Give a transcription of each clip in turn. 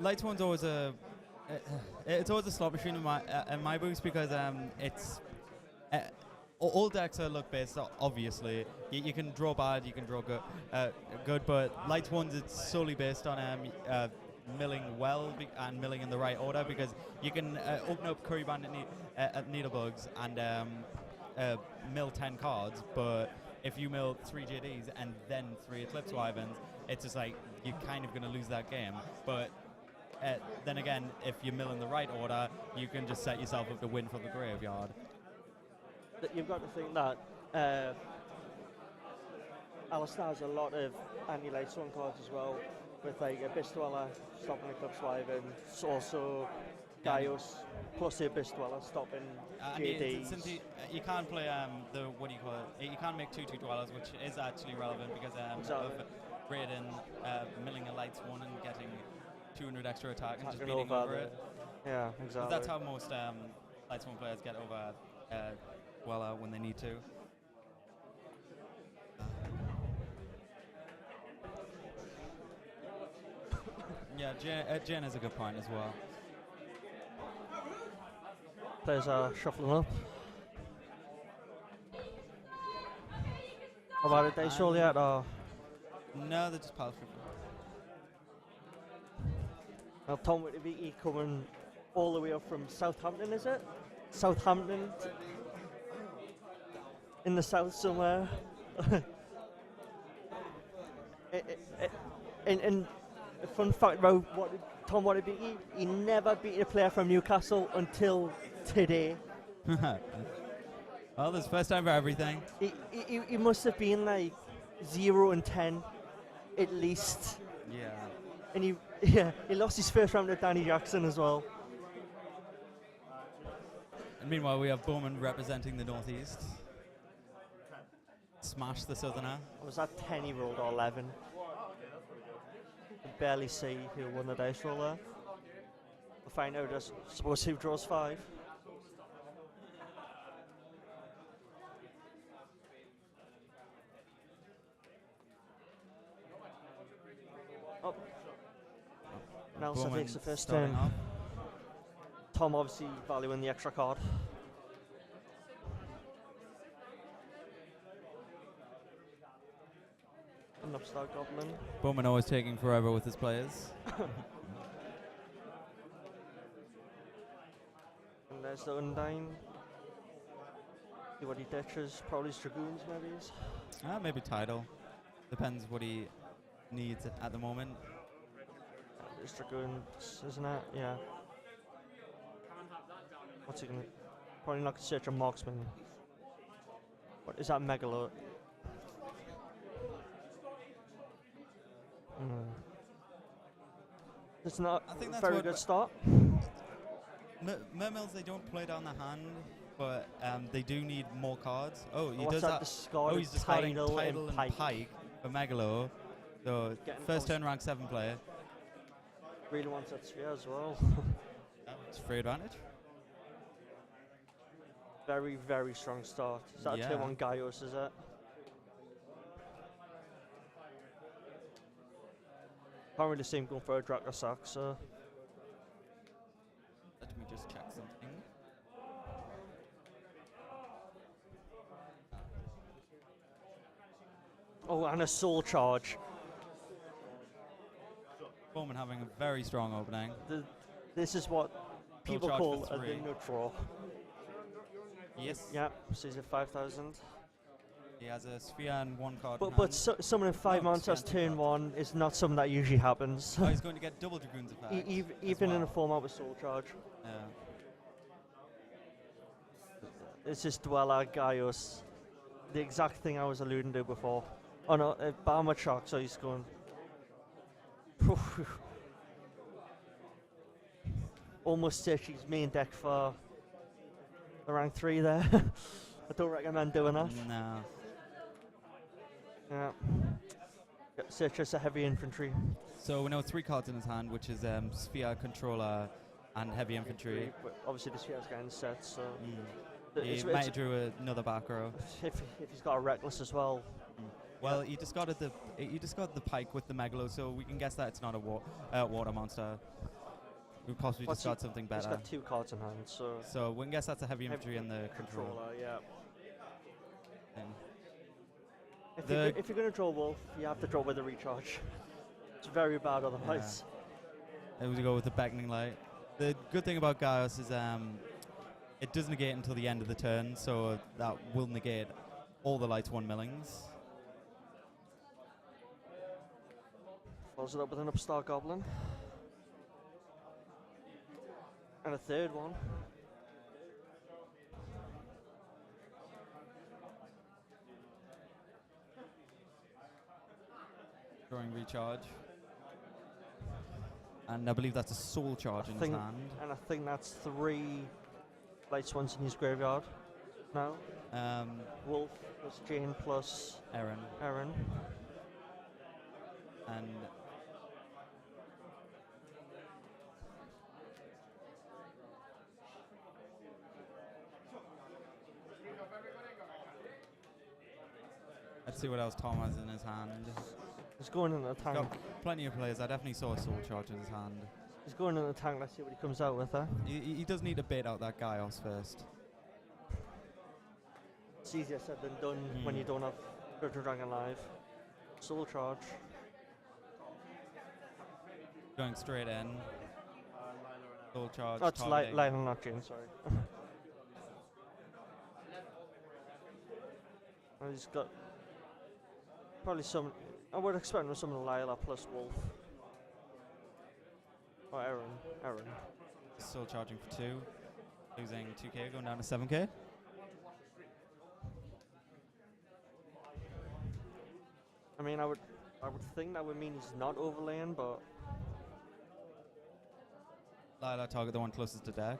Lightsworn's always it's always a slot machine in my books because it's all decks are luck based. Obviously, you can draw bad, you can draw good, but Lightsworn's it's solely based on milling well and milling in the right order because you can open up Curry Bandit Needlebugs and mill 10 cards, but if you mill 3 JDs and then 3 Eclipse Wyverns, it's just like you're kind of going to lose that game. But then again, if you mill in the right order, you can just set yourself up to win from the graveyard. You've got to think that Allisdair has a lot of anti-Lightsworn cards as well, with like Abyss Dweller stopping Eclipse Wyvern, also Yu-G-iOh plus the Abyss Dweller stopping JDs. Since you can't play you can't make 2/2 Dwellers, which is actually relevant because of Raiden milling a Lightsworn and getting 200 extra attack and just beating over it. Yeah, exactly. That's how most Lightsworn players get over Dweller when they need to. Yeah, Jen is a good point as well. Players are shuffling up. About a dice roll yet, or? No, they're just power shuffling. Now Tom Watabiki coming all the way up from Southampton, is it? Southampton in the south somewhere. And a fun fact about Tom Watabiki, he never beat a player from Newcastle until today. Well, there's first time for everything. He must have been like 0-10 at least. Yeah. And he lost his first round to Danny Jackson as well. And meanwhile, we have Bowman representing the Northeast. Smash the Southerner. Was that 10 he rolled or 11? I can barely see who won the dice roll there. We'll find out, I suppose, who draws 5. Oh. Nelson Bowman takes the first starting turn. off. Tom obviously valuing the extra card. An upstart goblin. Bowman always taking forever with his players. And there's the Undyne. See what he ditches. Probably his Dragoons, maybe. Maybe Tidal. Depends what he needs at the moment. It's Dragoons, isn't it? Yeah. What's he gonna? Probably not gonna search a Marksman. What is that, Megalo? It's not I think a that's very what good start. Mermails, they don't play down the hand, but they do need more cards. Oh, he What's does that? that. He's discarding Tidal and Pike for Megalo. So first turn rank 7 player. Really wants that sphere as well. It's free advantage. Very, very strong start. Is that turn 1 Yu-G-iOh, is it? Can't really see him going for a Dracula sack, so. Let me just check something. Oh, and a soul charge. Bowman having a very strong opening. This is what people charge call for a 3. nut draw. Yes. Yeah, so he's at 5,000. He has a sphere and 1 card. But summoning 5 monsters turn 1 is not something that usually happens. Oh, he's going to get double Dragoons effect. Even in a format with soul charge. Yeah. It's just Dweller, Yu-G-iOh. The exact thing I was alluding to before. Oh no, Barmer Shock, so he's going. Almost searched his main deck for the rank 3 there. I don't recommend doing that. No. Yeah. Search as a heavy infantry. So we know 3 cards in his hand, which is Sphere, Controller, and Heavy Infantry. But obviously the sphere's getting set, so. He might have drew another back row. If he's got a Reckless as well, Well, he discarded the pike with the Megalo, so we can guess that it's not a water monster. We possibly discard something better. He's got 2 cards in hand, so. So we can guess that's a heavy infantry and the controller. Yeah. And If you're going to draw Wolf, you have to draw with a recharge. It's very bad otherwise. There we go with the beckoning light. The good thing about Gaius is it does negate until the end of the turn, so that will negate all the Lightsworn millings. Follows it up with an Upstart Goblin. And a 3rd one. Drawing recharge. And I believe that's a soul charge in his hand. And I think that's 3 Lightsworns in his graveyard now. Wolf plus Jane plus Aaron. And let's see what else Tom has in his hand. He's going in the tank. Got plenty of players. I definitely saw a soul charge in his hand. He's going in the tank. Let's see what he comes out with there. He does need to bait out that Gaius first. It's easier said than done when you don't have Grudge Dragon live. Soul charge. Going straight in. Soul charge. Oh, it's Lila, not Jane, sorry. And he's got probably some. I would expect some Lila plus Wolf. Or Aaron. Still charging for 2. Losing 2k, going down to 7k. I mean, I would think that would mean he's not overlaying, but Lila target the one closest to deck.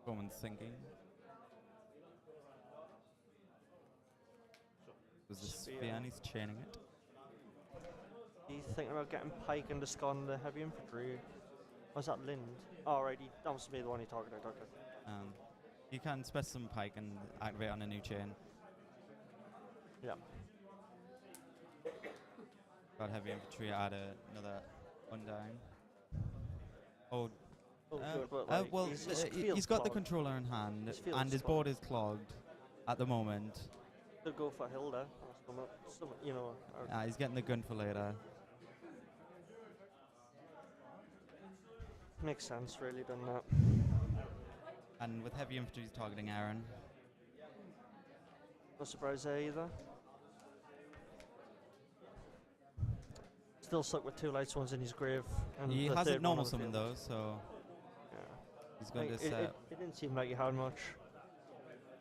Bowman's thinking. Was this Spear and he's chaining it? he's thinking about getting Pike and discarding the heavy infantry. Was that Lind? Oh, right, that must be the one he targeted, okay. You can spec some Pike and activate on a new chain. Yeah. Got heavy infantry, add another Undying. Oh, good, but like, well, he's got the clogged. controller in hand, His and his board is clogged at the moment. Could go for Hilda, or some, you know. He's getting the gun for later. Makes sense, really, done that. And with heavy infantry, he's targeting Aaron. No surprise there either. Still stuck with 2 Lightsworns in his grave. And He the hasn't third normal one on the summoned field. those, so Yeah. he's going Like, to set. it didn't seem like he had much.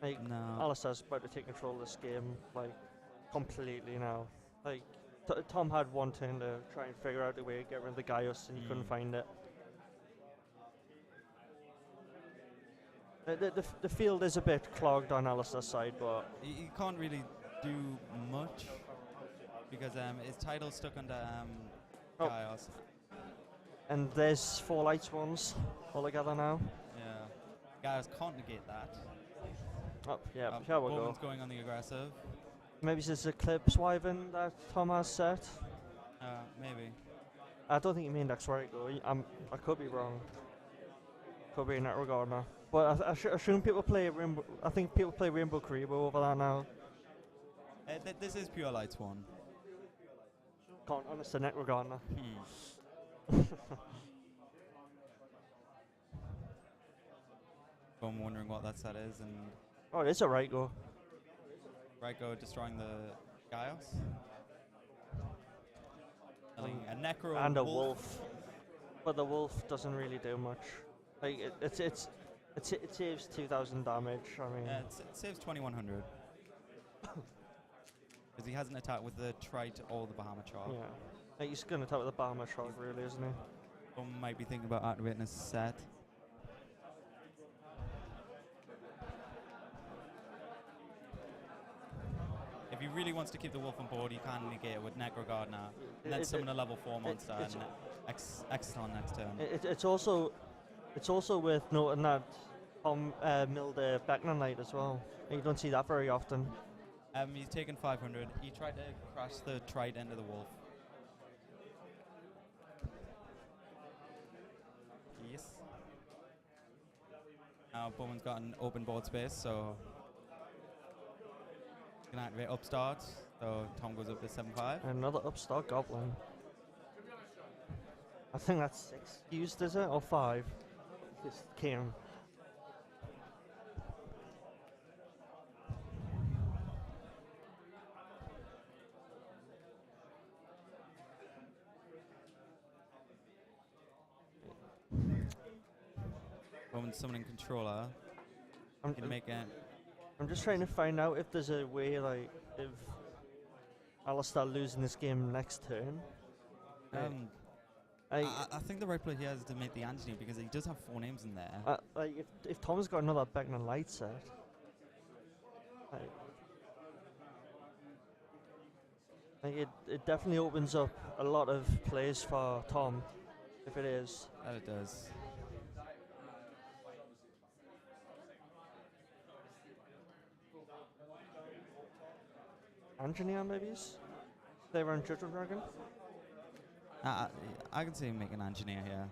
Like, No. Allisdair's about to take control of this game, like, completely now. Like, Tom had one turn to try and figure out a way to get rid of the Gaius, and he couldn't find it. The field is a bit clogged on Allisdair's side, but He can't really do much because his title's stuck under Oh. Gaius. and there's 4 Lightsworns all together now. Yeah, Gaius can't negate that. Oh, yeah, here we go. Bowman's going on the aggressive. Maybe this is Eclipse Wyvern that Tom has set. Maybe. I don't think he mean that's right though. I could be wrong. Could be in that regard now. But I assume people play Rainbow. I think people play Rainbow Karibo over that now. This is pure Lightsworn. Can't understand that regard now. I'm wondering what that set is, and Oh, it's a right go. Ryko destroying the Gaius. A Necro And a wolf. But the wolf doesn't really do much. Like it saves 2,000 damage. I mean, It saves 2,100. Because he hasn't attacked with the Trite or the Bahama Chop. yeah. Like he's gonna attack with the Bahama Shrug, really, isn't he? Bowman might be thinking about activating a set. If he really wants to keep the wolf on board, he can negate it with Necro Gardener, and then summon a level 4 monster and X on next turn. It's also It's also worth noting that Tom milled a Beckner Knight as well. You don't see that very often. He's taken 500. He tried to crash the trite end of the wolf. Yes. Now Bowman's got an open board space, so he can activate upstart. So Tom goes up to 7-5. Another upstart goblin. I think that's 6 used, is it? Or 5? This Kieran. Bowman's summoning controller. I'm, Can make it. I'm just trying to find out if there's a way, like, if Allisdair losing this game next turn. I think the right play here is to make the Anthony because he does have 4 names in there. Like if Tom's got another Beckner Light set, like it definitely opens up a lot of plays for Tom, if it is. That it does. Engineer maybe? They run Judgment Dragon? I can see him making engineer here.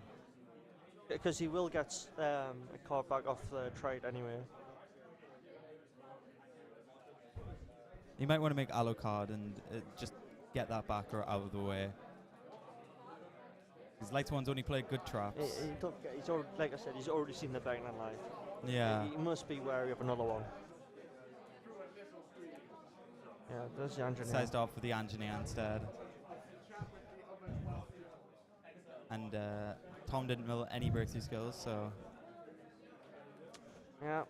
Because he will get a card back off the trade anyway. You might want to make Alucard and just get that back or out of the way. Because Lightsworn's only played good traps. He's already, like I said, he's already seen the Beckner Light. Yeah. He must be wary of another one. Yeah, there's the engineer. Sized off with the engineer instead. And Tom didn't mill any breakthrough skills, so. Yeah,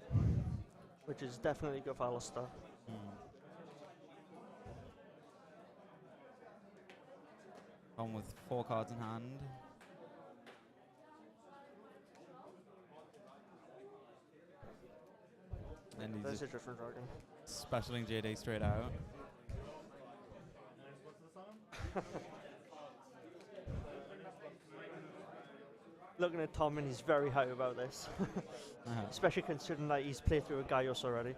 which is definitely good for Allisdair. Tom with 4 cards in hand. And he's There's just a different dragon. specialing JD straight out. Looking at Tom, and he's very hype about this. Especially considering that he's played through a Yu-Gi-iOh already.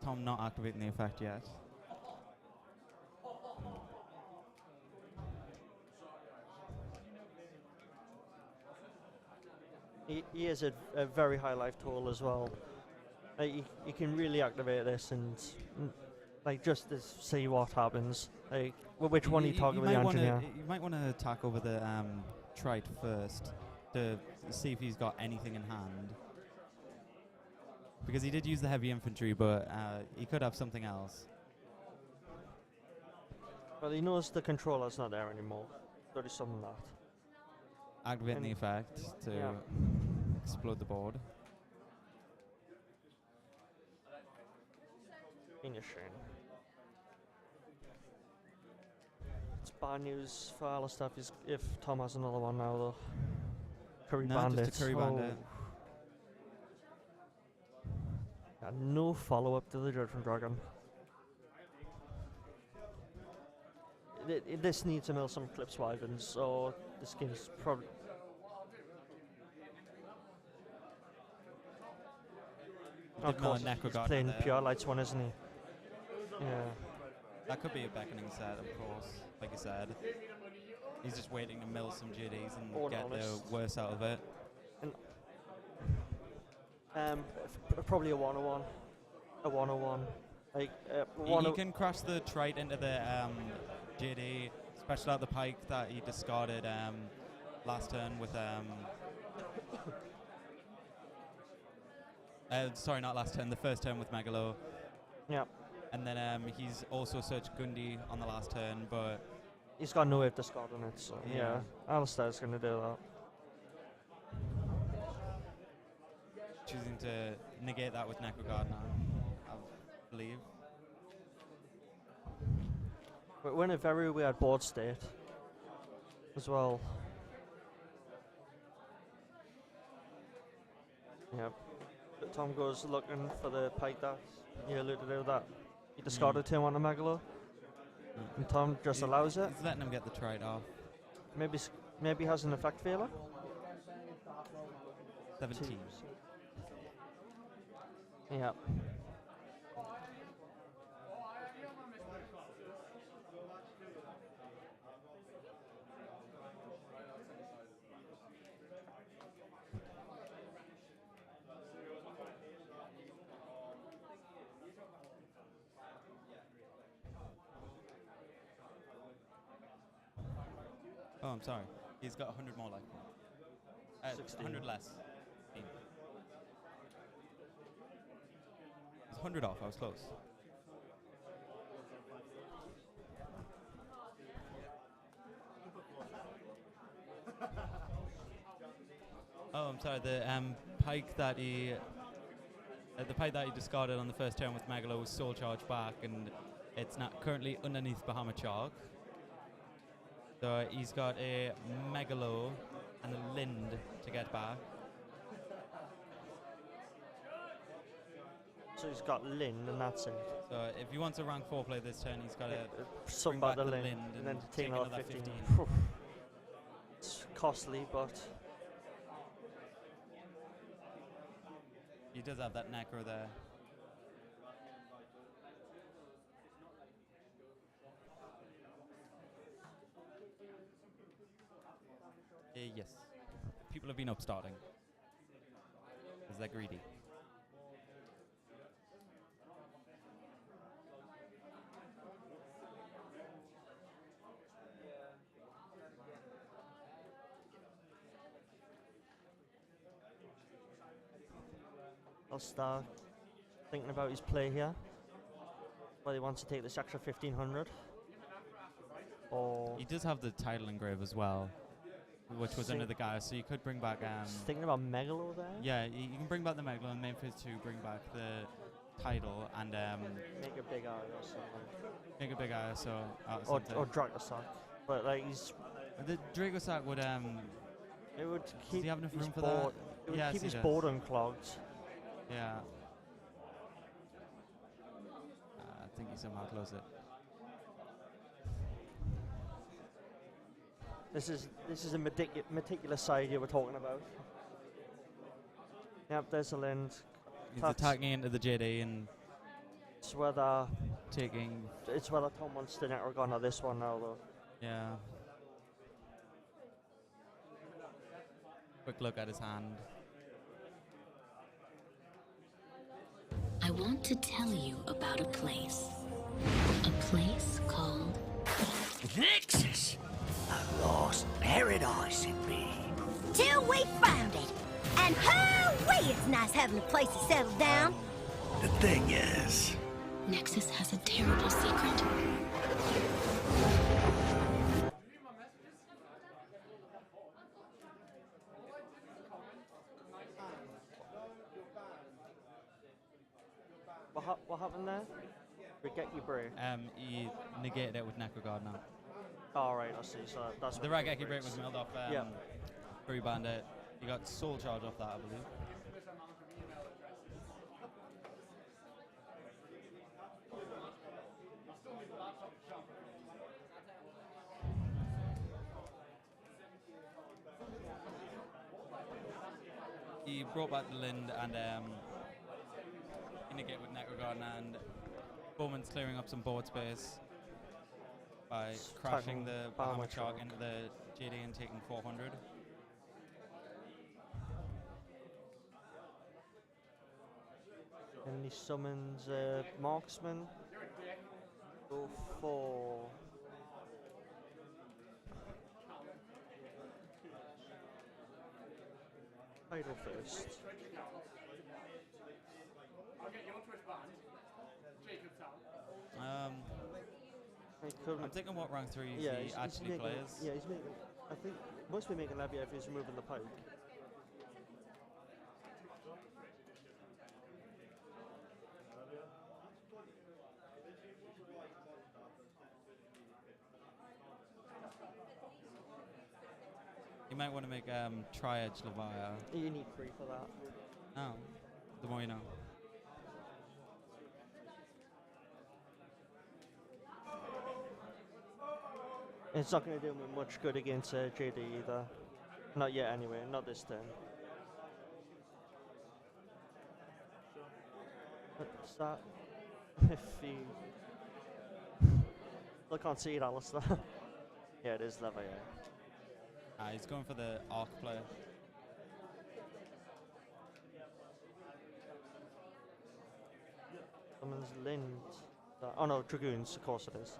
Tom not activating the effect yet. He has a very high life total as well. Like, you can really activate this and like just to see what happens. Like, which one are you talking with the engineer? You might want to attack over the trite first to see if he's got anything in hand. Because he did use the heavy infantry, but he could have something else. Well, he knows the controller's not there anymore. So he's summoned that. Activating the effect to explode the board. In your shame. It's bad news for Allisdair if Tom has another one now, though. Curry Bandit. Just a Curry Bandit. No follow-up to the Judgment Dragon. This needs to mill some Clips Wyverns, so this game's probably... Of course, he's playing pure Lightsworn, isn't he? Yeah. That could be a beckoning set, of course, like you said. He's just waiting to mill some JDs and get the worst out of it. And probably a 101. A 101. Like, he can crash the trite into the JD, special out the pike that he discarded last turn with... sorry, not last turn, the first turn with Megalo. Yeah. And then he's also searched Gundy on the last turn, but... He's got no way of discarding it, so yeah. Allisdair's going to do that. Choosing to negate that with Necrogard now, I believe. We're in a very weird board state as well. Yep. Tom goes looking for the pike that he alluded to that. He discarded 2 on the Megalo. And Tom just allows it. He's letting him get the trade off. Maybe has an effect failure. 17. Yeah. Oh, I'm sorry. He's got 100 more life. 100 less. 16. It's 100 off. I was close. Oh, I'm sorry. The pike that he discarded on the first turn with Megalo was soul charged back, and it's not currently underneath Bahamut Shark. So he's got a Megalo and a Lind to get back. So he's got Lind, and that's it. So if he wants a rank 4 play this turn, he's got to some bring back the the Lind, Lind and then take another another 15. It's costly, but He does have that Necro there. Yes. People have been upstarting. Because they're greedy. I'll start thinking about his play here. Whether he wants to take this extra 1500. Or He does have the title engrave as well, which was under the guy, so you could bring back. Thinking about Megalo there. Yeah, you can bring back the Megalo and main phase 2, bring back the title and Make a big eye or something. make a big ISO out of Or Dracosac. But like he's the Dragosac would it would does keep he have enough his room for board, that? It would Yes, keep he his does. board unclogged. Yeah. I think he somehow closed it. This is a meticulous side here we're talking about. Yep, there's a Lind. He's That's- attacking into the JD and It's whether taking. Tom wants to Necrogon or this one now though. Yeah. Quick look at his hand. I want to tell you about a place. A place called Nexus! A lost paradise it be. Till we found it. And hoo-wee, it's nice having a place to settle down. The thing is, Nexus has a terrible secret. What happened there? Regeki Break. He negated it with Necrogard now. Oh, right, I see. So that's The what Rageki break was milled off Yeah. Free Bandit. He got soul charge off that, I believe. He brought back the Lind and indicate with Necrogon, and Bowman's clearing up some board space by crashing the Bahamut Shark into the JD and taking 400. And he summons Marksman. Go for title first. I'm thinking what rank 3 he actually making, plays. Yeah, he's making. I think must be making Labia if he's removing the pike. You might want to make Tri-Edge Levia. You need 3 for that. No, the more you know. It's not going to do him much good against JD either. Not yet, anyway. Not this turn. What's that? If he... I can't see it, Allisdair. Yeah, it is lever, yeah. He's going for the arc play. Someone's Lind. Oh no, Dragoons, of course it is.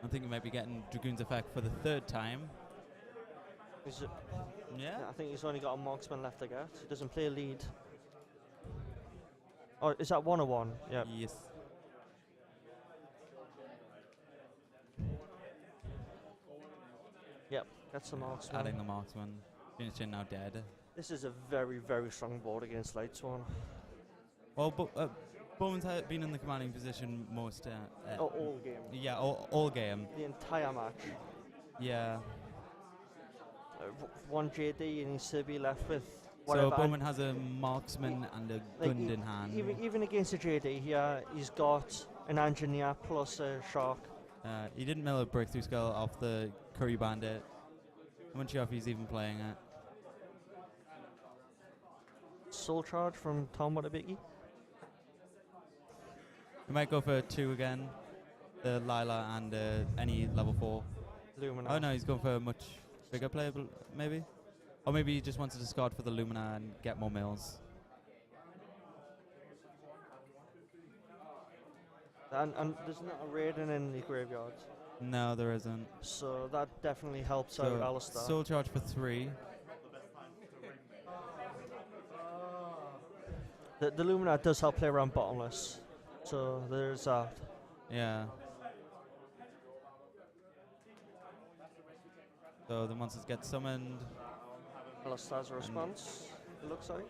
I think we might be getting Dragoon's effect for the third time. Is it? Yeah. I think he's only got a marksman left to get. He doesn't play a lead. Oh, is that 101? Yeah. Yes. Yep, that's the marksman. Adding the marksman. Finishing now dead. This is a very, very strong board against Lightsworn. Well, Bowman's been in the commanding position most. All game. Yeah, all game. The entire match. Yeah. One JD and he's to be left with whatever. So Bowman has a marksman and a gun in hand. Even against a JD here, he's got an engineer plus a shark. He didn't mill a breakthrough skull off the Curry Bandit. I'm not sure if he's even playing it. Soul charge from Tom Watabiki. We might go for 2 again. The Lila and any level 4. Lumina. Oh no, he's going for a much bigger play, maybe? Or maybe he just wants to discard for the Lumina and get more mills. And there's not a raiding in the graveyard. No, there isn't. So that definitely helps out Allisdair. Soul charge for 3. The Lumina does help play around bottomless. So there's that. Yeah. So the monsters get summoned. Allisdair's response, it looks like.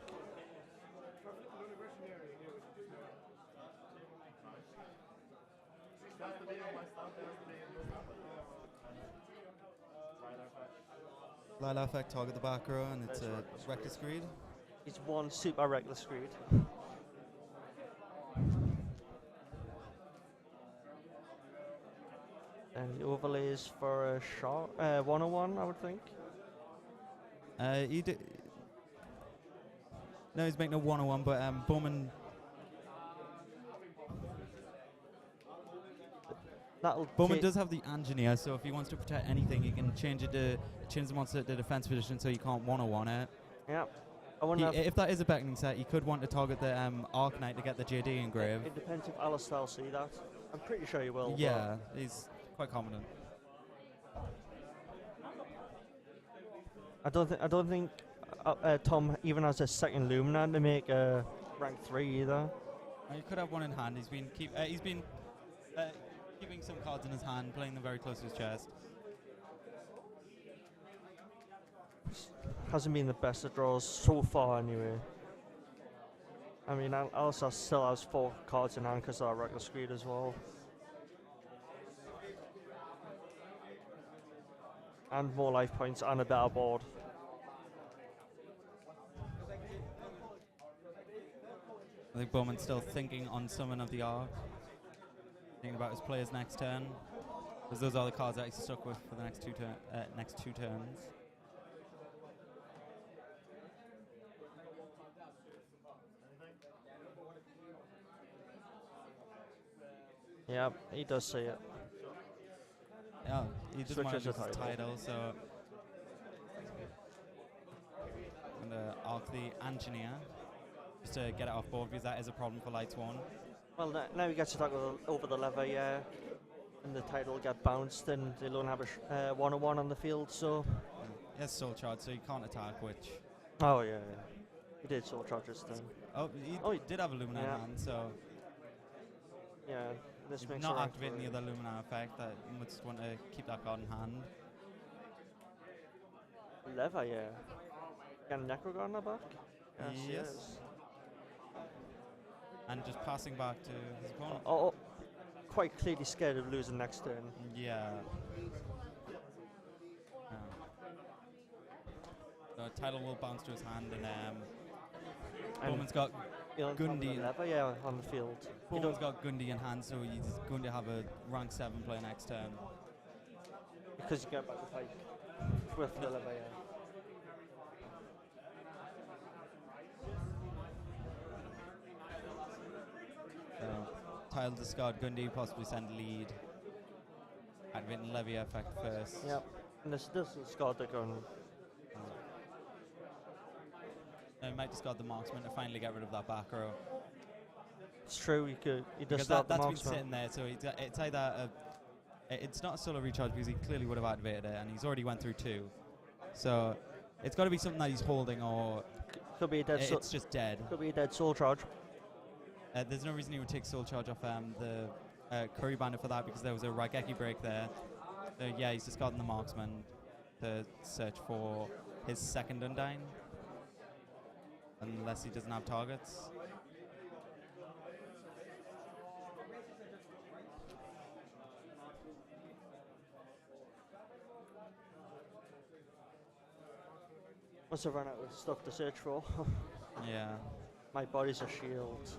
Lila effect, target the back row, and it's a reckless greed. It's one super reckless greed. And the overlays for a shot, 101, I would think. No, he's making a 101, but Bowman. Bowman does have the engineer, so if he wants to protect anything, he can change the monster to defense position, so you can't 101 it. Yeah. I wonder if that is a beckoning set, he could want to target the Arc Knight to get the JD engraved. It depends if Allisdair will see that. I'm pretty sure he will. Yeah, he's quite confident. I don't think Tom even has a second Lumina to make rank 3 either. He could have one in hand. He's been keeping some cards in his hand, playing them very close to his chest. Hasn't been the best of draws so far, anyway. I mean, Allisdair still has 4 cards in hand because of our reckless greed as well. And more life points and a better board. I think Bowman's still thinking on Summon of the Ark. Thinking about his player's next turn. Because those are the cards that he's stuck with for the next 2 turns. Yeah, he does see it. Yeah, he doesn't want to Switches lose his the title. title, so... I'm going to arc the Engineer, just to get it off board, because that is a problem for Lightsworn. Well, now he gets to talk over the lever, yeah. And the title will get bounced, and they'll only have a 101 on the field, so... He has Soul Charge, so he can't attack, which... Oh, yeah. He did Soul Charge this time. Oh, he did have a Lumina in hand, so... Yeah, this He's makes not it activating the other Lumina effect, that you would just want to keep that card in hand. Lever, yeah. Got Necrogorn back? Yes. And just passing back to his opponent. Oh, quite clearly scared of losing next turn. Yeah. The title will bounce to his hand, and Bowman's got Gundy. Lever, yeah, on the field. Bowman's got Gundy in hand, so he's going to have a rank 7 play next turn. Because you get back the pike with the lever, yeah. Tile discard Gundy, possibly send lead. Activating levy effect first. Yep. And this doesn't discard the gun. No, he might discard the marksman to finally get rid of that back row. It's true, you could. You Because just start the that's been marksman. sitting there, so it's either it's not a solo recharge because he clearly would have activated it, and he's already went through 2. So it's got to be something that he's holding, or Could be a dead. it's just dead. Could be a dead soul charge. There's no reason he would take soul charge off the Curry Bandit for that because there was a Raigeki break there. So yeah, he's discarding the marksman to search for his second Undyne, unless he doesn't have targets. Must have run out of stuff to search for. Yeah. My body's a shield.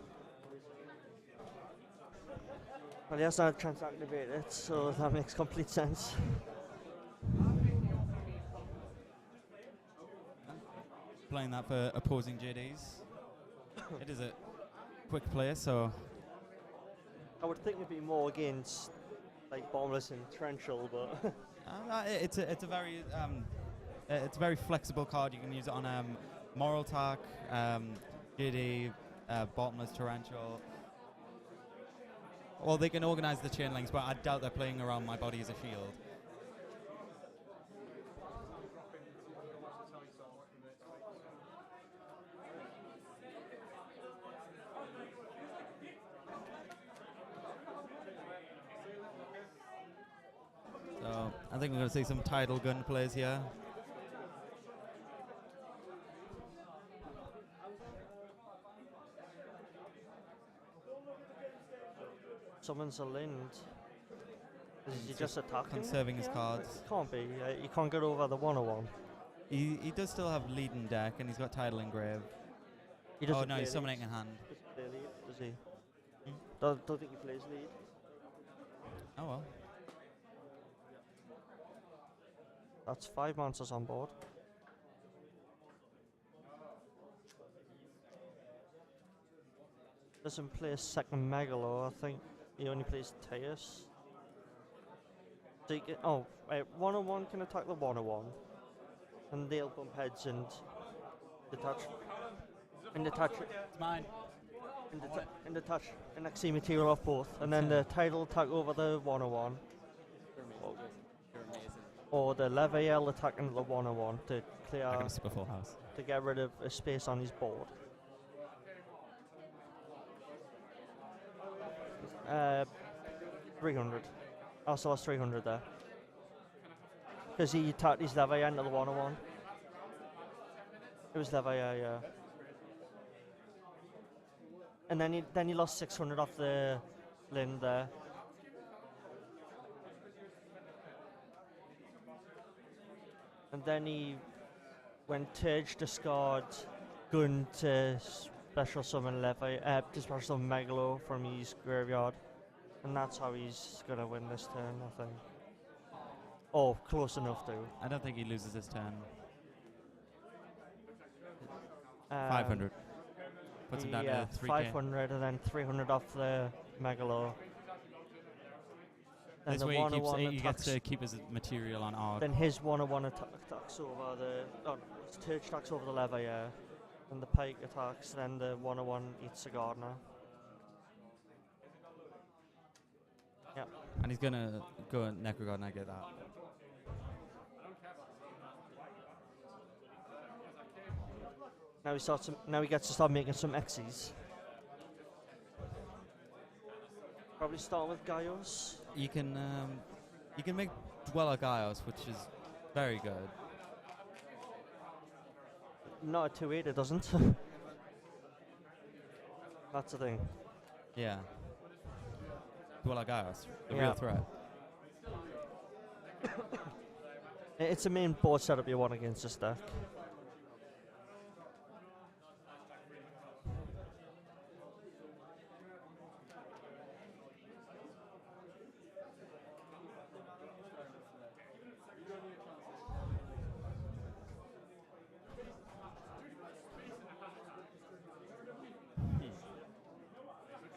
Well, he hasn't had a chance to activate it, so that makes complete sense. Playing that for opposing JDs. It is a quick play, so I would think it'd be more against like Bombless and Torrential, but it's a very flexible card. You can use it on Moral Attack, JD, Bottomless, Torrential. Or they can organize the chain links, but I doubt they're playing around my body as a shield. So I think we're going to see some tidal gun plays here. someone's a Lind. Is he just attacking? Conserving his cards. Can't be. You can't get over the 101. He does still have lead in deck, and he's got tidal engrave. He Oh doesn't no, play he's lead. summoning in hand. Doesn't play lead, does he? Hmm? Don't think he plays lead. Oh well. That's 5 monsters on board. Doesn't play a second Megalo, I think he only plays Teus. So you can, oh, right, 101 can attack the 101. And they'll bump heads and detach. And detach it. It's mine. And detach an XC material off both. And then the tidal attack over the 101. Or the Leviel attack into the 101 to clear, I'm gonna skip a full house. to get rid of a space on his board. 300. Also lost 300 there. Because he attacked his Leviel into the 101. It was Leviel, yeah. And then he lost 600 off the Lind there. And then he went Turge, discard, gun to special summon to special summon Megalo from his graveyard. And that's how he's gonna win this turn, I think. Oh, close enough to. I don't think he loses this turn. 500. Puts him down to 3k. 500 and then 300 off the Megalo. And This the way 101 he gets attacks. to keep his material on arc. Then his 101 attacks over the. Oh, his Turge attacks over the lever, yeah. And the Pike attacks, then the 101 eats the Gardener. Yep. And he's gonna go Necrogod and I get that. Now he gets to start making some X's. Probably start with Gaios. You can make Dweller Gaios, which is very good. Not a 2-8, it doesn't. That's the thing. Yeah. Dweller Gaios, the Yeah. real threat. It's a main board setup you want against this deck.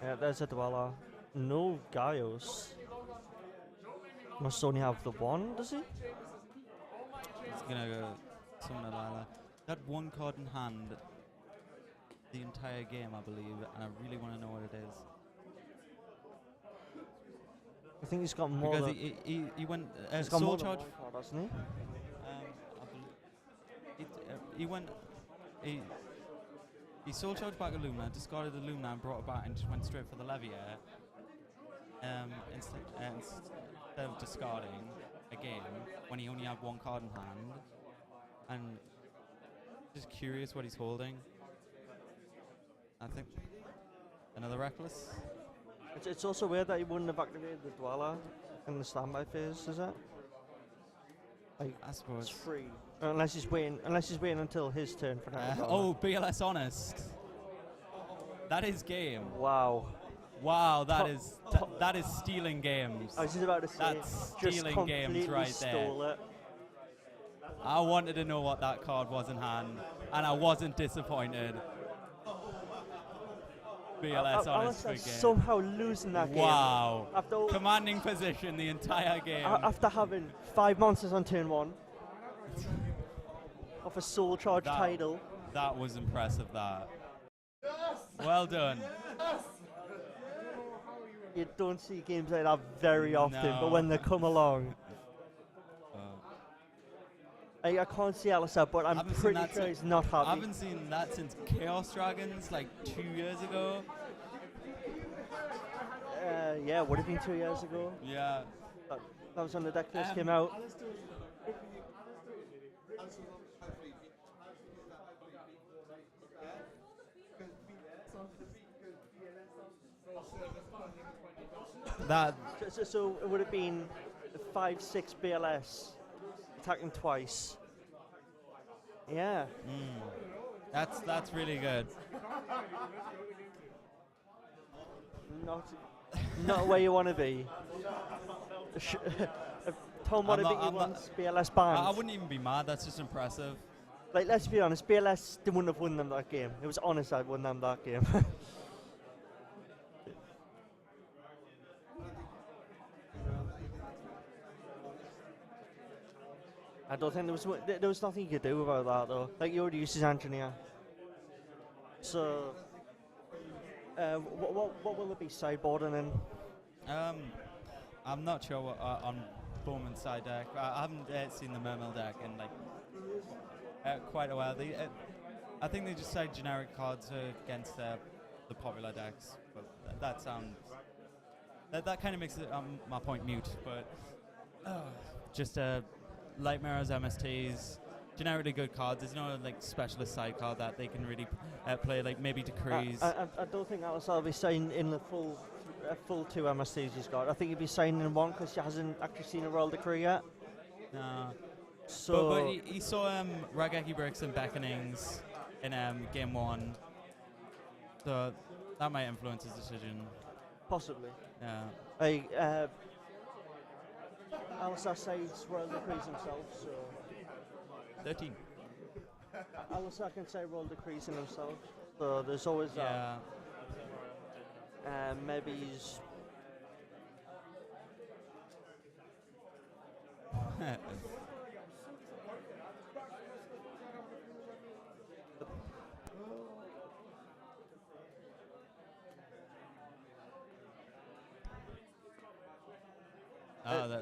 Yeah, there's a dweller. No Gaios. Must only have the one, does he? He's gonna go summon a Lila. That one card in hand the entire game, I believe, and I really want to know what it is. I think he's got more Because than... he went He's got soul more than charge. one card, hasn't he? He went. He soul charged back a Lumina, discarded the Lumina, and brought it back, and just went straight for the Leviair. Instead of discarding again when he only had one card in hand, and just curious what he's holding. I think another Reckless. It's also weird that he wouldn't have activated the Dweller in the standby phase, is it? Like, I suppose. it's free. Unless he's waiting until his turn for that. BLS Honest. That is game. Wow. Wow, that is stealing games. I was just about to say, That's just stealing games completely right stole there. it. I wanted to know what that card was in hand, and I wasn't disappointed. BLS Honest for game. Somehow losing that game. Wow. After Commanding position the entire game. after having 5 monsters on turn 1 of a soul charge title. That was impressive, that. Well done. You don't see games like that very often, No. but when they come along. I can't see Allisdair, but I'm pretty sure he's not happy. I haven't seen that since Chaos Dragons, like 2 years ago. Yeah, would have been 2 years ago. Yeah. That was when the deck first came out. That. So it would have been 5/6 BLS attacking twice. Yeah. That's really good. Not where you want to be. Tom Watabiki wants BLS banned. I wouldn't even be mad. That's just impressive. Like, let's be honest, BLS they wouldn't have won them that game. It was honest I won them that game. I don't think there was nothing you could do about that though. Like, you already used his engineer. So, what will it be sideboarding in? I'm not sure what on Bowman's side deck. I haven't seen the Mermail deck in like quite a while. I think they just side generic cards against the popular decks. But that sounds that kind of makes it, my point mute. But just light mirrors, MSTs, generically good cards. There's no like specialist side card that they can really play, like maybe Decrees. I don't think Allisdair will be signing in the full 2 MSTs he's got. I think he'll be signing in 1 because he hasn't actually seen a Royal Decree yet. No. So but he saw Raigeki Bricks and Beckonings in game 1. So that might influence his decision. possibly. Yeah. Allisdair saves Royal Decrees himself, so 13. Allisdair can say Royal Decrees in himself. So there's always that. Yeah. Maybe he's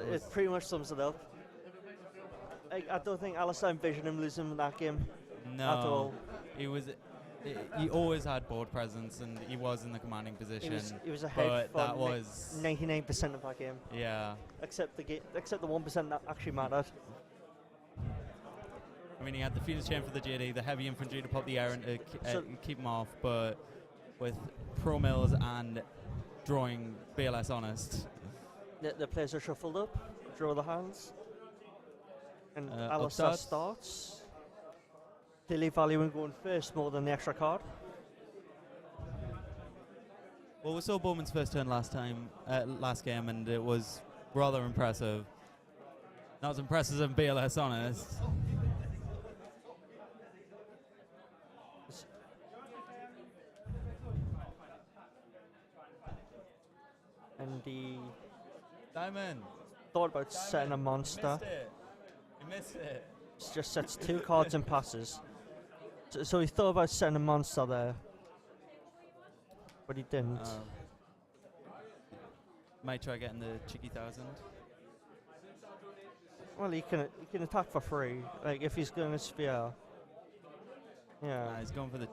it pretty much sums it up. I don't think Allisdair envisioned him losing that game No. at all. He always had board presence, and he was in the commanding position. He was ahead but that for was 99% of that game. Yeah. Except the 1% that actually mattered. I mean, he had the Phoenix Chain for the JD, the heavy infantry to pop the air and to keep him off, but with Pro Mills and drawing BLS Honest. The players are shuffled up, draw the hands, and Allisdair starts. Clearly valuing going first more than the extra card. Well, we saw Bowman's first turn last game, and it was rather impressive. Not as impressive as BLS Honest. And he Diamond. thought about setting a monster. You missed it. Just sets 2 cards and passes. So he thought about setting a monster there, but he didn't. Might try getting the cheeky 1,000. Well, he can attack for free. Like if he's going to sphere. Yeah. He's going for the.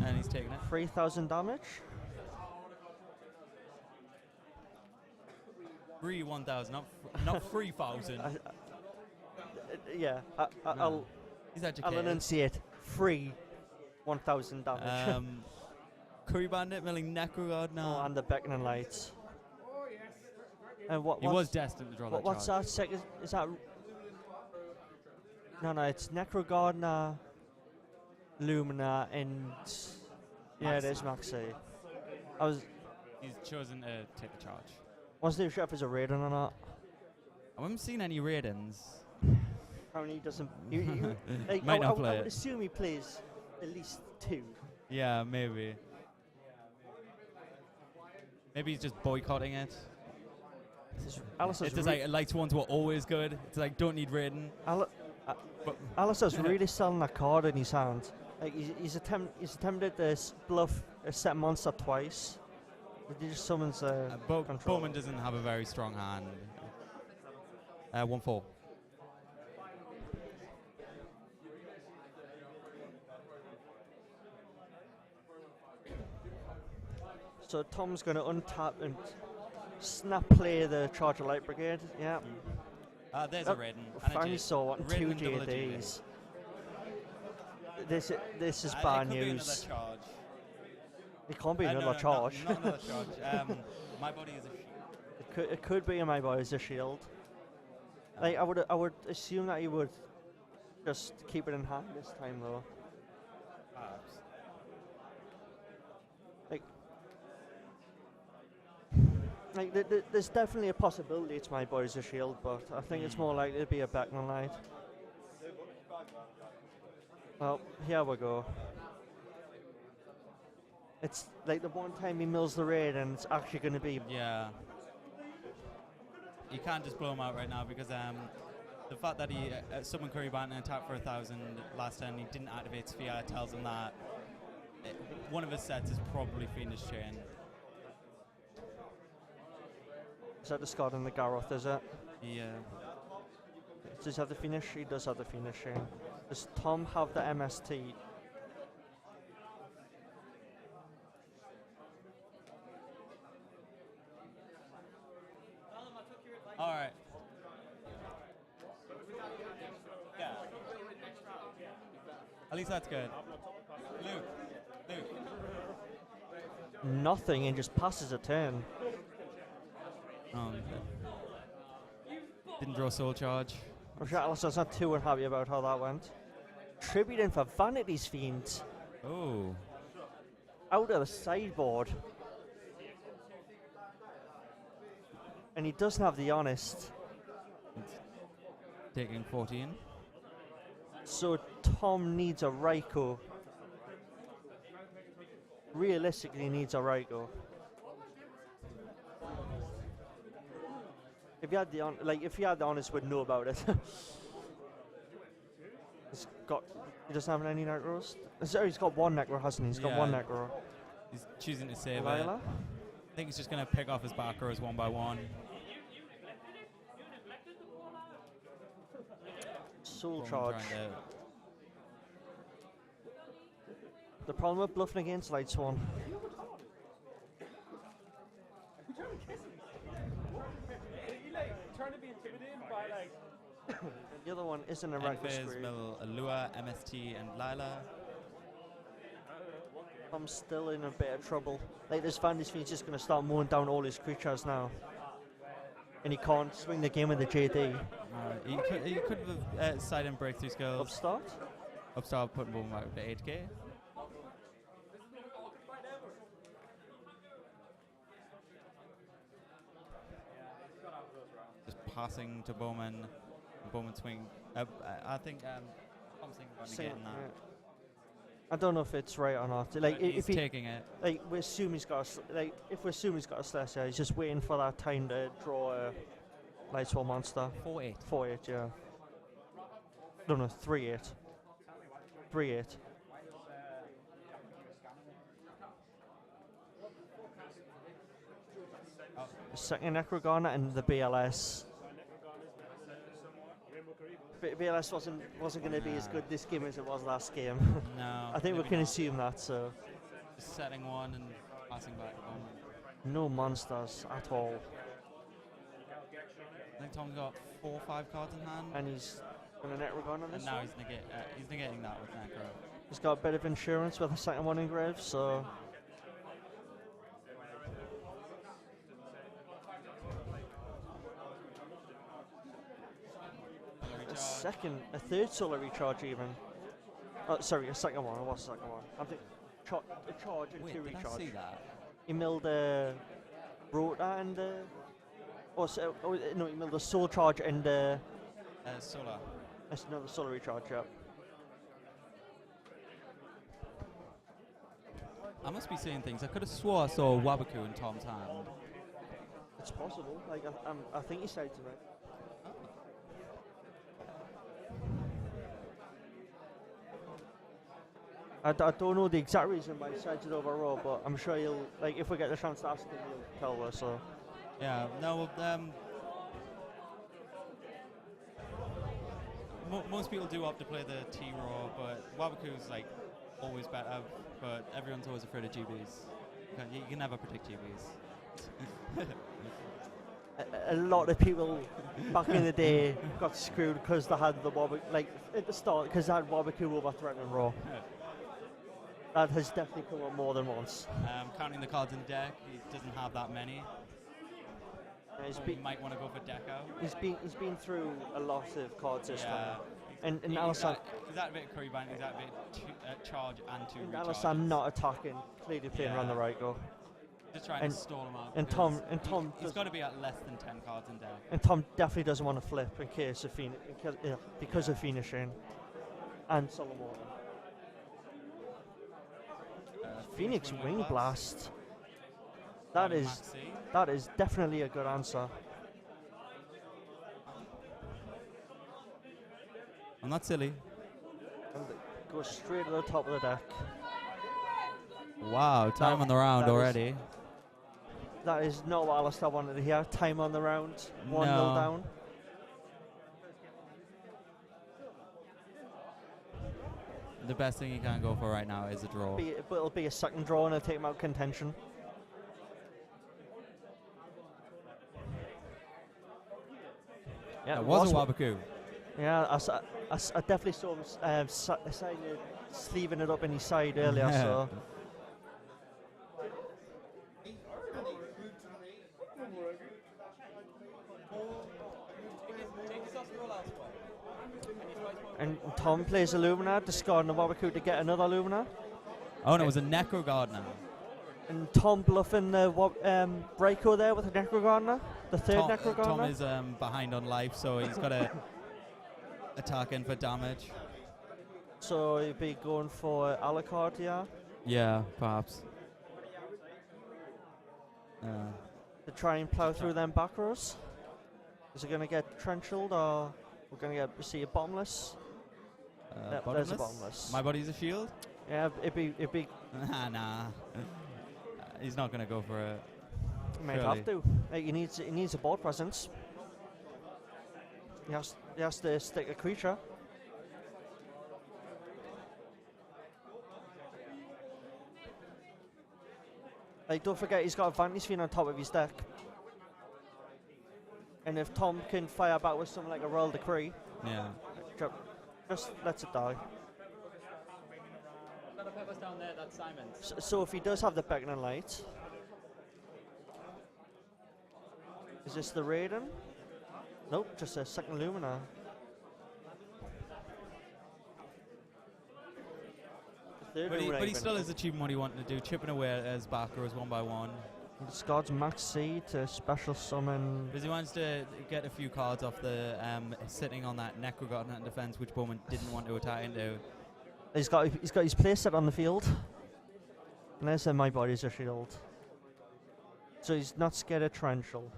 And he's taking it. 3,000 damage. 1,000, not 3,000. Yeah. No. He's I'll educated. enunciate. 1,000 damage. Curry Bandit milling Necrogard now. Oh, and the beckoning lights. And He was destined to draw that what's charge. that second? Is that? No, it's Necrogardner, Lumina, and yeah, it is Maxi. He's chosen to take the charge. Wasn't sure if it's a raiden or not. I haven't seen any raidens. Apparently, he doesn't. Like, Might not I play would it. assume he plays at least 2. Yeah, maybe. Maybe he's just boycotting it. Alistair's It's just like Lightsworns were always good. It's like don't need raiding. Alistair's really selling that card in his hand. Like he's attempted this bluff a set monster twice. He just summons control. Bowman doesn't have a very strong hand. 1/4. So Tom's going to untap and snap play the Charger Light Brigade. Yeah. There's a raiden. and a Finally Jade. saw one. Raiden 2 and double a Jade. JDs. This is It bad could be another news. charge. It can't be No, another charge. Not another charge. My body is a shield. It could be in my boy as a shield. Like I would assume that he would just keep it in hand this time though. Perhaps. There's definitely a possibility it's my boy as a shield, but I think it's more likely to be a Beckman Light. Well, here we go. It's like the one time he mills the raid and it's actually going to be... Yeah. You can't just blow him out right now because the fact that he summoned Curry Bandit and attacked for 1,000 last turn, he didn't activate Sphere, tells him that one of his sets is probably Fiendish Chain. Is that discarding the Garroth, is it? Yeah. Does he have the finish? He does have the finishing. Does Tom have the MST? Alright. Yeah. At least that's good. Luke. Nothing and just passes a turn. Didn't draw Soul Charge. I'm sure Alistair's not too unhappy about how that went. Tribute in for Vanity's Fiend. Oh. Out of the sideboard. And he doesn't have the Honest. Taking 14. So Tom needs a Raikou. Realistically needs a Raikou. If he had the Honest, would know about it. He doesn't have any Necros. Sorry, he's got one Necro, hasn't he? He's got one Necro. He's choosing to save it. Lila? I think he's just going to pick off his back rows one by one. Soul Bowman Charge. trying to- The problem with bluffing against Lightsworn. The other one isn't a Raikou Enfys, screen. Mill, Allure, MST, and Lila. I'm still in a bit of trouble. Like this Vandy's Fiend's just going to start mowing down all his creatures now. And he can't swing the game with the JD. He could have silent breakthrough skills. Upstart? Upstart putting Bowman back to 8k. Just passing to Bowman. Bowman swing. I think I'm thinking about Sing- getting that. yeah. I don't know if it's right or not. Like, But he's if he, taking it. like, we assume he's got a like, if we assume he's got a slash, yeah, he's just waiting for that time to draw a Lightsworn monster. 4-8. 4/8, yeah. No, 3/8. 3/8. The second Necrogana and the BLS. BLS wasn't going to be as good this game as it was last game. No. I think we maybe can not. assume that. So Just setting one and passing back one. no monsters at all, I think Tom's got 4 or 5 cards in hand. and he's going to Necrogon on this And now one. he's negating that with Necro. He's got a bit of insurance with the second one engraved, so a third solar recharge even. Oh, sorry, a second one. What's the second one? I think a charge and Wait, two did I recharge. see that? He milled the Rota and no, he milled the soul charge and Solar. no, the solar recharge. Yeah. I must be seeing things. I could have swore I saw Wabaku in Tom's hand. It's possible. Like I think he said to me. I don't know the exact reason why he sided it over Raw, but I'm sure he'll, like, if we get the chance to ask him, he'll tell us. So Yeah, no, most people do opt to play the T-Raw, but Wabaku's like always better, but everyone's always afraid of GBs. You can never predict GBs. a lot of people back in the day got screwed because they had the Wabaku, like at the start, because they had Wabaku over threatening Raw. That has definitely come up more than once. Counting the cards in deck, he doesn't have that many. He might want to go for Deco. He's been through a lot of cards this time. And he's Allisdair, that a bit of curry bind, he's that a bit charge and 2 and recharges. Allisdair not attacking, clearly playing around the right go. Just trying to stall him out. And Tom he's got to be at less than 10 cards in deck. And Tom definitely doesn't want to flip in case of because of finishing and Solomon. Phoenix Wing Blast. That is definitely a good answer. I'm not silly. And go straight to the top of the deck. Wow, time on the round already. That is not what Allisdair wanted to hear. Time on the round. 1-0 No. down. The best thing you can go for right now is a draw. But it'll be a second draw and it'll take him out of contention. Yeah, It was a Wabaku. Yeah, I definitely saw him sleeving it up in his side earlier. So and Tom plays a Lumina, discarding the Wabaku to get another Lumina. Oh, no, it was a Necro Gardener. And Tom bluffing the Breako there with a Necro Gardener, the third Necro Gardener. Tom is behind on life, so he's got to attack in for damage. So he'd be going for Alucard here. Yeah, perhaps. To try and plow through them back rows. Is it going to get Trenchelled or we're going to see a Bottomless? Yep, there's a Bottomless. My body's a shield? Yeah, it'd be Nah. He's not going to go for it. He might have to. Like, he needs a board presence. He has to stick a creature. Like, don't forget he's got a Vantage Fiend on top of his deck. And if Tom can fire back with something like a Royal Decree, Yeah. just lets it die. Down there, that's Simon's. So if he does have the Beckoning Light, is this the Raiden? Nope, just a second Lumina. But he still is achieving what he wanted to do, chipping away at his backers one by one. He discards Max C to special summon. Because he wants to get a few cards off the sitting on that Necro Gardener in defense, which Bowman didn't want to attack into. He's got his place set on the field. And there's my body's a shield. So he's not scared of torrential.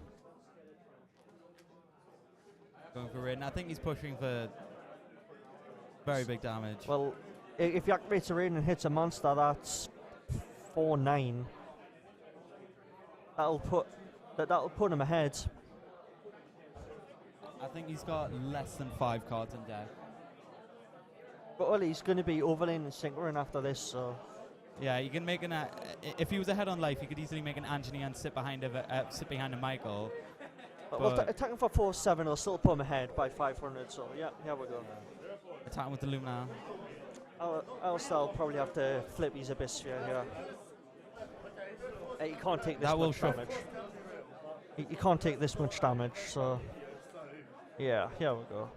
Going for rain. I think he's pushing for very big damage. Well, if he activates a rain and hits a monster, that's 4-9. That'll put him ahead. I think he's got less than 5 cards in deck. But well, he's going to be overlaying and syncering after this, so. Yeah, you can make an. If he was ahead on life, you could easily make an Anthony and sit behind a Michael. Well, attacking for 4-7 will still put him ahead by 500, so yeah, here we go. Attacking with the Lumina. Allisdair will probably have to flip his Abyss Sphere here. You can't take this much damage. You can't take this much damage, so. Yeah, here we go.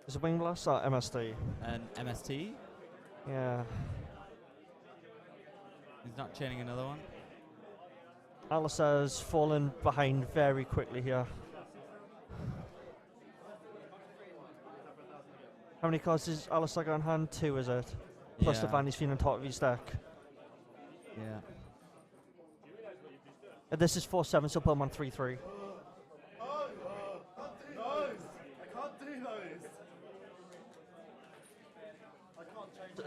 Is it Wing Blast or MST? And MST? Yeah. He's not chaining another one. Allisdair's fallen behind very quickly here. How many cards does Allisdair got in hand? 2, is it? Plus the Vandy's Fiend on top of his deck. Yeah. This is 4-7, so put him on 3-3.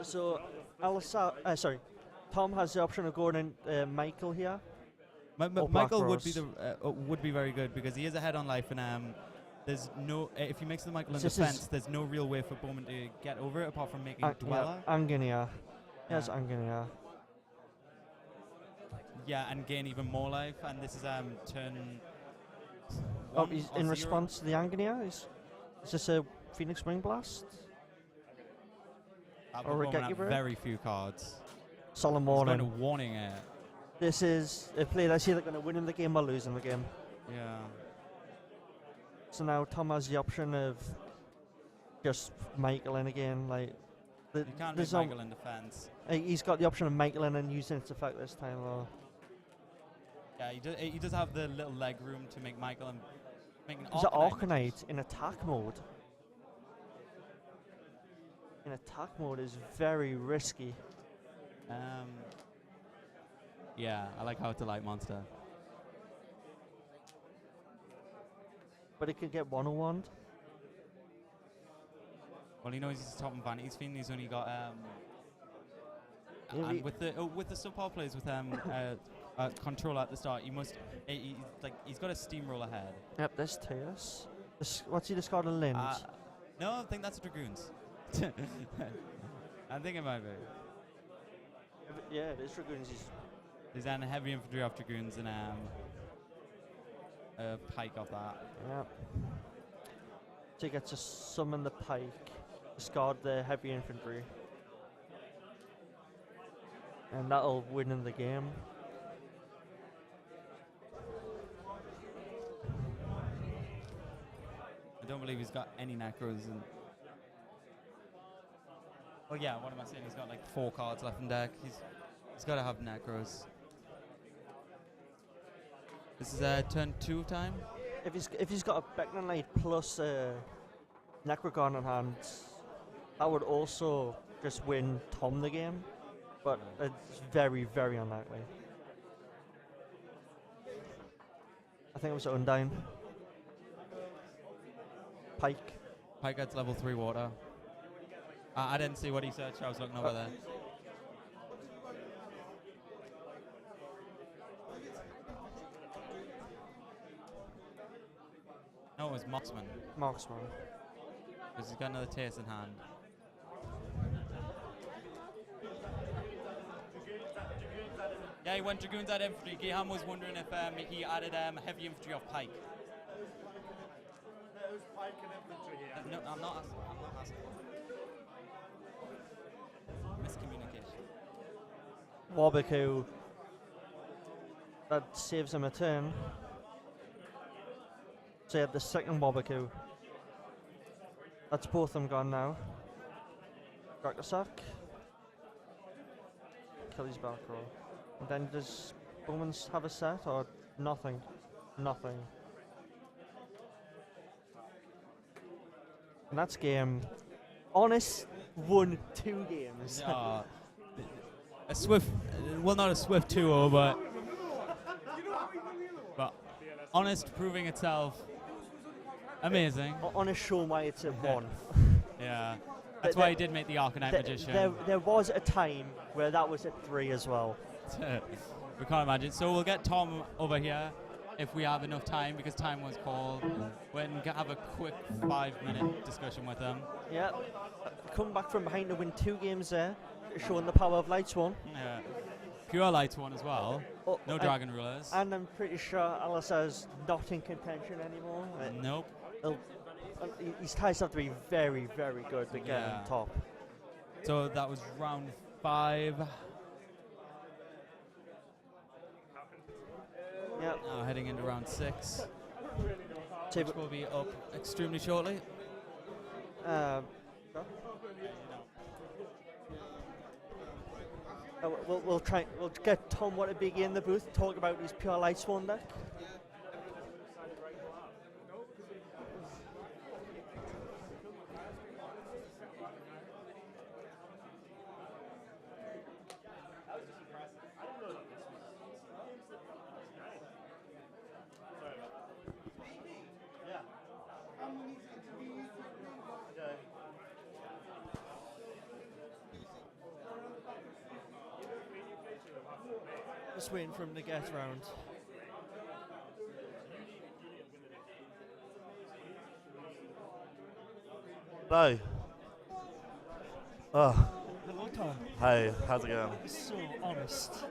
So, Allisdair, Tom has the option of going in Michael here. Michael would be very good because he is ahead on life, and there's no if he makes the Michael in defense, there's no real way for Bowman to get over it apart from making Dweller. Yeah, Anginia. Yes, Anginia. Yeah, and gain even more life, and this is turn. He's in response to the Anginia. Is this a Phoenix Wing Blast? Or very few cards. Solemn Warning. Going to warning it. This is a play that's either going to win in the game or lose in the game. Yeah. So now Tom has the option of just Michael in again. Like, you can't make Michael in defense. He's got the option of Michael in and using its effect this time, though. Yeah, he does have the little leg room to make Michael and make an Is it Arcanite in attack mode? In attack mode is very risky. Yeah, I like how it's a light monster. But it could get 101. Well, he knows he's top in Vanity's Fiend. He's only got and with the subpar plays with control at the start, he's got a steamroll ahead. Yep, this Teos. What's he discarded? Lind? No, I think that's Dragoons. I think it might be. Yeah, it is Dragoons. There's then a heavy infantry off Dragoons and a pike off that. Yep. So you get to summon the pike, discard the heavy infantry, and that'll win in the game. I don't believe he's got any Necros. Oh yeah, what am I saying? He's got like 4 cards left in deck. He's got to have Necros. This is turn 2 time. If he's got a Beckman Knight plus Necrogon in hand, that would also just win Tom the game, but it's very, very unlikely. I think it was Undyne. Pike. Pike gets level 3 water. I didn't see what he searched. I was looking over there. No, it was Marksman. Marksman. Because he's got another Taste in hand. Yeah, he went Dragoons at infantry. Giham was wondering if he added heavy infantry off Pike. There's Pike and infantry here. No, I'm not asking. Miscommunication. Watabiki. That saves him a turn. So you have the second Watabiki. That's both of them gone now. Drag the sack. Kill his back row. And then does Bowman have a set or nothing? Nothing. And that's game. won 2 games. A swift, well, not a swift 2-0, but honest, proving itself. Amazing. On a show why it's a 1. Yeah. That's why he did make the Arcanite Magician. There was a time where that was a 3 as well. We can't imagine. So we'll get Tom over here if we have enough time, because time was called. We can have a quick 5-minute discussion with him. Yeah. Come back from behind to win 2 games there, showing the power of Lightsworn. Yeah. Pure Lightsworn as well. Oh, No Dragon Rulers. And I'm pretty sure Allisdair's not in contention anymore. Nope. His ties have to be very, very good to get on top. So that was round 5. Yep. Now heading into round 6, Table- which will be up extremely shortly. We'll get Tom Watabiki in the booth, talk about his pure Lightsworn deck. Just waiting for him to get round. Hello. Oh, Hello, Tom. hey, how's it going? So honest.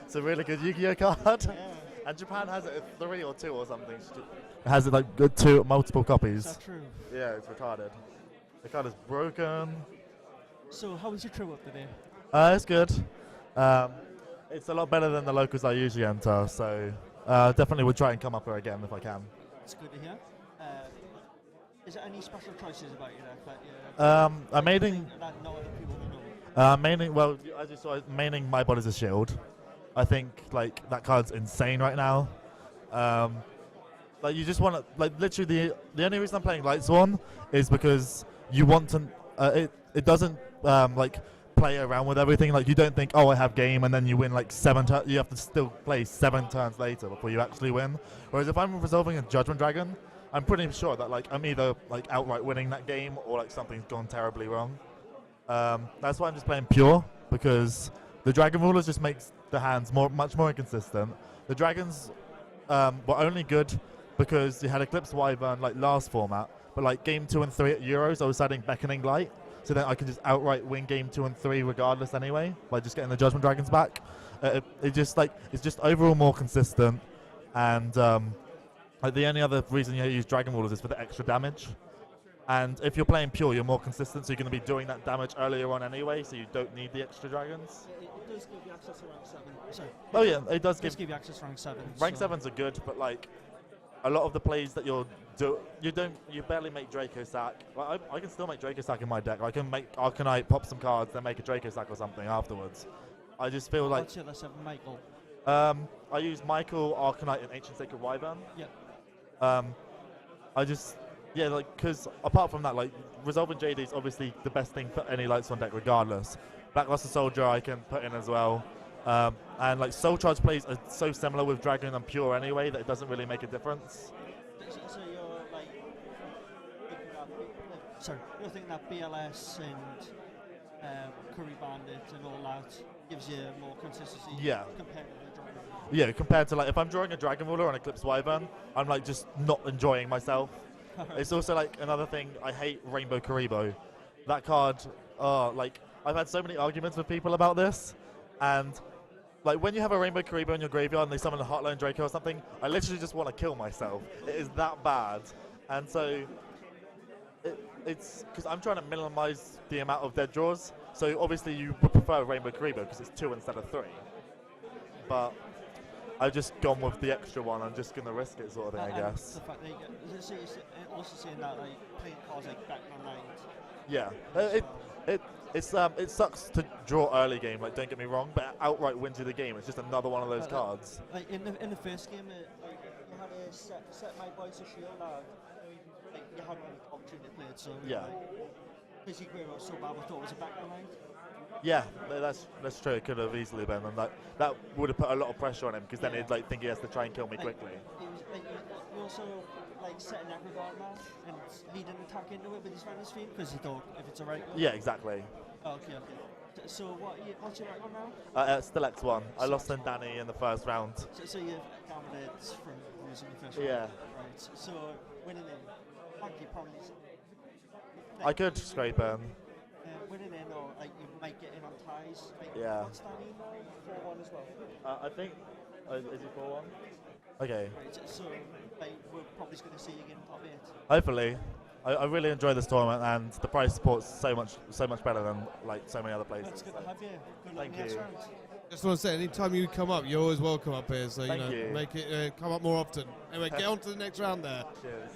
It's a really good Yu-Gi-Oh card. Yeah. And Japan has it at 3 or 2 or something. It has it like good 2 multiple Is copies. that true? Yeah, it's retarded. The card is broken. So how was your trip up today? It's good. It's a lot better than the locals I usually enter, so definitely would try and come up here again if I can. It's good to hear. Is there any special choices about your deck that I'm maining, that not other people will know? maining, well, as you saw, maining My Body's a Shield. I think like that card's insane right now. Like you just want to, like literally the only reason I'm playing Lightsworn is because you want to, it doesn't like play around with everything. Like you don't think, oh, I have game, and then you win like 7 turns. You have to still play 7 turns later before you actually win. Whereas if I'm resolving a Judgment Dragon, I'm pretty sure that like I'm either like outright winning that game or like something's gone terribly wrong. That's why I'm just playing pure, because the Dragon Rulers just makes the hands much more inconsistent. The Dragons were only good because you had Eclipse Wyvern like last format, but like game 2 and 3 at Euros, I was setting Beckoning Light, so then I can just outright win game 2 and 3 regardless anyway by just getting the Judgment Dragons back. It just like it's just overall more consistent, and like the only other reason you use Dragon Rulers is for the extra damage. And if you're playing pure, you're more consistent, so you're going to be doing that damage earlier on anyway, so you don't need the extra dragons. It does give you access to rank 7. Sorry. Oh yeah, it does It does give. give you access to rank 7. Rank so 7s are good, but like a lot of the plays that you barely make Draco Sack. Well, I can still make Draco Sack in my deck. I can make Arcanite, pop some cards, then make a Draco Sack or something afterwards. I just feel like What's your other 7, Michael? I use Michael, Arcanite, and Ancient Sacred Wyvern. Yep. I just, yeah, like, because apart from that, like, Resolving JD is obviously the best thing for any Lightsworn deck regardless. Blackluster Soldier I can put in as well. And, like, Soul Charge plays are so similar with Dragon and Pure anyway that it doesn't really make a difference. So you're like, you're thinking that BLS and Curry Bandit and all that gives you more consistency Yeah. compared to the Dragon. Yeah, compared to, like, if I'm drawing a Dragon Ruler on Eclipse Wyvern, I'm, like, just not enjoying myself. It's also, like, another thing, I hate Rainbow Karibo. That card, like, I've had so many arguments with people about this, and, like, when you have a Rainbow Karibo in your graveyard and they summon a Heartline Draco or something, I literally just want to kill myself. It is that bad. And so, it's, because I'm trying to minimize the amount of dead draws, so obviously you would prefer Rainbow Karibo because it's 2 instead of 3. But I've just gone with the extra one. I'm just going to risk it, sort of thing, I guess. The fact that you get, is it also saying that like playing cards like back on night. Yeah, it sucks to draw early game. Like, don't get me wrong, but outright wins you the game. It's just another one of those cards. Like in the first game, like you had a set my boys a shield, like you had an opportunity to play it. So Yeah. like, Basically, it was so bad we thought it was a back line. Yeah, that's true. It could have easily been, and like that would have put a lot of pressure on him because then he'd like think he has to try and kill me quickly. He was, he also like setting that regard now and leading an attack into it with his runner's feet because he thought if it's a right. Yeah, exactly. Okay. So what's your record now? Still X1. I lost in Danny in the first round. So you've dominated from losing the first Yeah. round. Right. So winning in, like you probably. I could scrape him. Winning in, or like you might get in on ties. Like, Yeah. what's Danny now? 4-1 as well. I think. Is he 4-1? Okay. Right. So like, we're probably going to see you again top 8. Hopefully. I really enjoy this tournament, and the prize support's so much better than like so many other places. It's good to have you. Good luck Thank in the next you. round. Just want to say, anytime you come up, you're always welcome up here. So Thank you. make it come up more often. Anyway, get on to the next round there. Cheers.